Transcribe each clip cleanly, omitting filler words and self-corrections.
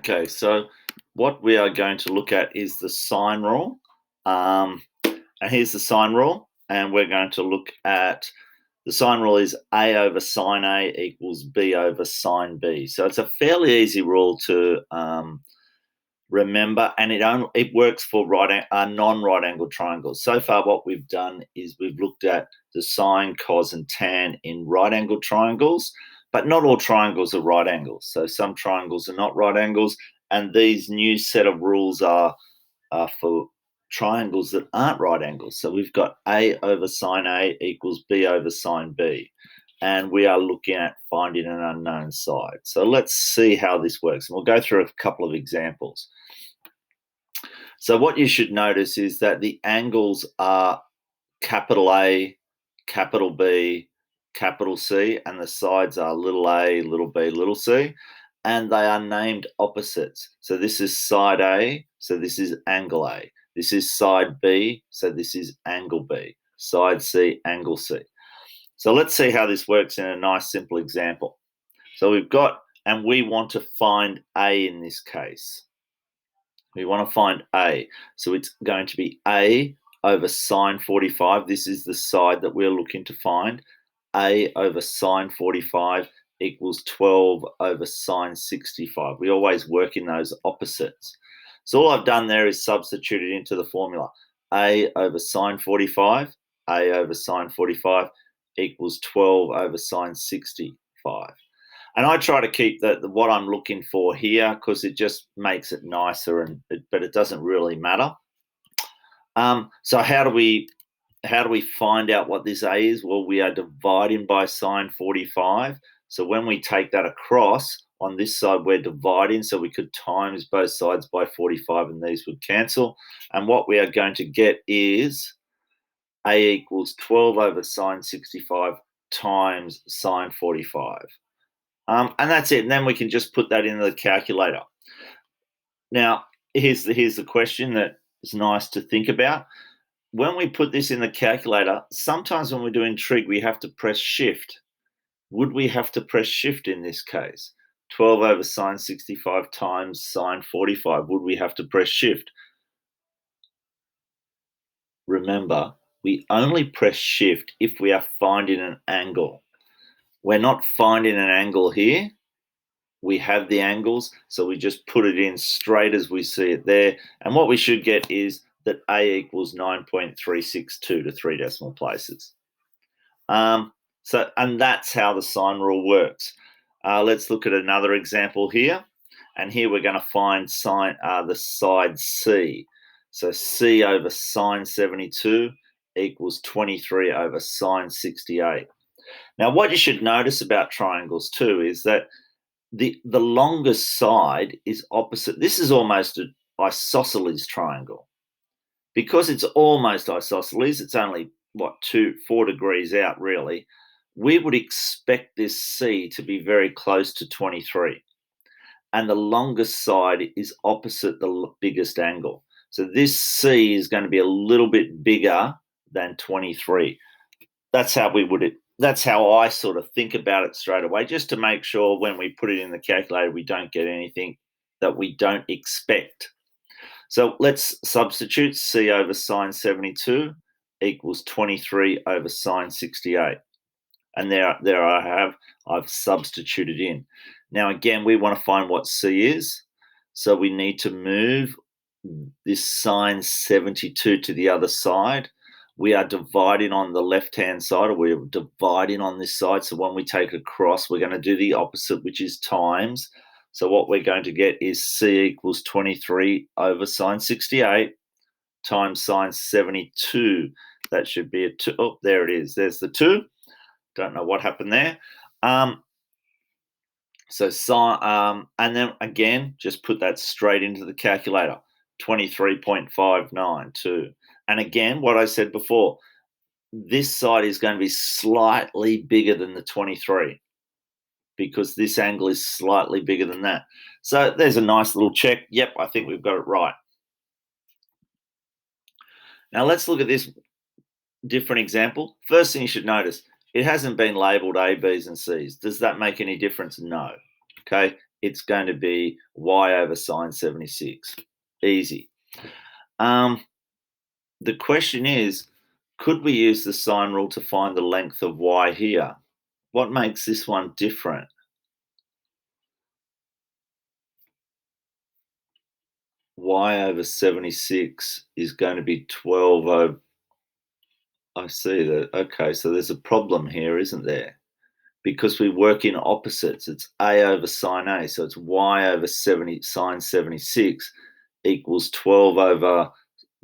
Okay, so what we are going to look at is the sine rule. And here's the sine rule, and we're going to look at the sine rule is A over sine A equals B over sine B. So it's a fairly easy rule to remember, and it works for non-right angled triangles. So far, what we've done is we've looked at the sine, cos, and tan in right angled triangles, but not all triangles are right angles. So some triangles are not right angles, and these new set of rules are for triangles that aren't right angles. So we've got A over sine A equals B over sine B. And we are looking at finding an unknown side. So let's see how this works. And we'll go through a couple of examples. So what you should notice is that the angles are capital A, capital B, capital C, and the sides are little a, little b, little c, and they are named opposites. So this is side A, so this is angle A. This is side B, so this is angle B. Side C, angle C. So let's see how this works in a nice simple example. So we've got, and we want to find A in this case. We want to find A. So it's going to be A over sine 45. This is the side that we're looking to find. A over sine 45 equals 12 over sine 65. We always work in those opposites. So all I've done there is substitute it into the formula. A over sine 45, A over sine 45 equals 12 over sine 65. And I try to keep what I'm looking for here because it just makes it nicer, but it doesn't really matter. So how do we find out what this A is? Well, we are dividing by sine 45. So when we take that across, on this side we're dividing, so we could times both sides by 45 and these would cancel. And what we are going to get is A equals 12 over sine 65 times sine 45. And that's it. And then we can just put that into the calculator. Now, here's the question that is nice to think about. When we put this in the calculator, sometimes when we're doing trig, we have to press shift. Would we have to press shift in this case? 12 over sine 65 times sine 45. Would we have to press shift? Remember, we only press shift if we are finding an angle. We're not finding an angle here. We have the angles, so we just put it in straight as we see it there. And what we should get is that A equals 9.362 to 3 decimal places. And that's how the sine rule works. Let's look at another example here. And here we're going to find the side C. So C over sine 72 equals 23 over sine 68. Now, what you should notice about triangles too is that the longest side is opposite. This is almost an isosceles triangle. Because it's almost isosceles, it's only, 4 degrees out, really. We would expect this C to be very close to 23. And the longest side is opposite the biggest angle. So this C is going to be a little bit bigger than 23. That's how I sort of think about it straight away, just to make sure when we put it in the calculator, we don't get anything that we don't expect. So let's substitute. C over sine 72 equals 23 over sine 68. And there I've substituted in. Now, again, we want to find what C is. So we need to move this sine 72 to the other side. We are dividing on the left-hand side, or we're dividing on this side. So when we take it across, we're going to do the opposite, which is times. So what we're going to get is C equals 23 over sine 68 times sine 72. That should be a 2. Oh, there it is. There's the 2. Don't know what happened there. And then again, just put that straight into the calculator. 23.592. And again, what I said before, this side is going to be slightly bigger than the 23 because this angle is slightly bigger than that. So there's a nice little check. Yep, I think we've got it right. Now let's look at this different example. First thing you should notice, it hasn't been labeled A, B's, and C's. Does that make any difference? No. Okay, it's going to be y over sine 76. Easy. The question is, could we use the sine rule to find the length of y here? What makes this one different? Y over 76 is going to be 12 over. I see that. Okay, so there's a problem here, isn't there? Because we work in opposites. It's a over sine a, so it's y over 70 sine 76 equals 12 over,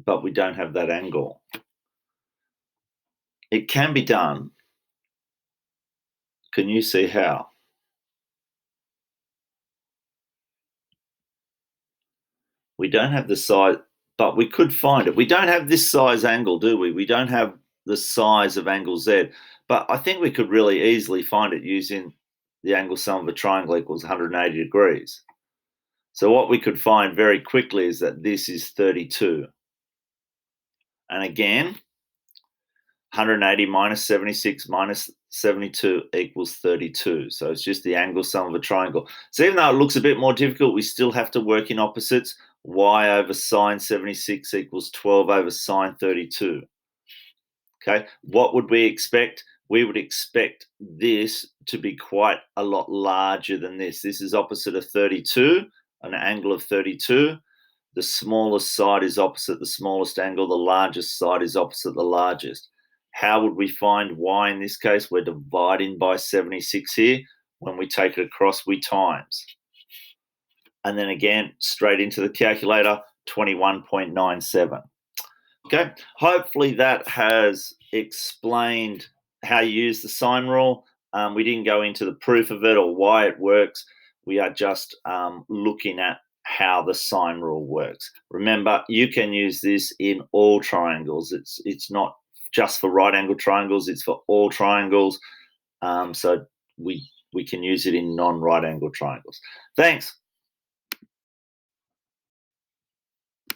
but we don't have that angle. It can be done. Can you see how? We don't have the size, but we could find it. We don't have this size angle, do we? We don't have the size of angle Z, but I think we could really easily find it using the angle sum of a triangle equals 180 degrees. So what we could find very quickly is that this is 32. And again, 180 minus 76 minus 72 equals 32. So it's just the angle sum of a triangle. So even though it looks a bit more difficult, we still have to work in opposites. Y over sine 76 equals 12 over sine 32. Okay, what would we expect? We would expect this to be quite a lot larger than this. This is opposite of 32, an angle of 32. The smallest side is opposite the smallest angle. The largest side is opposite the largest. How would we find y in this case? We're dividing by 76 here. When we take it across, we times. And then again, straight into the calculator, 21.97. Okay, hopefully that has explained how you use the sine rule. We didn't go into the proof of it or why it works. We are just looking at how the sine rule works. Remember, you can use this in all triangles. It's not just for right angle triangles, it's for all triangles. So we can use it in non-right angle triangles. Thanks.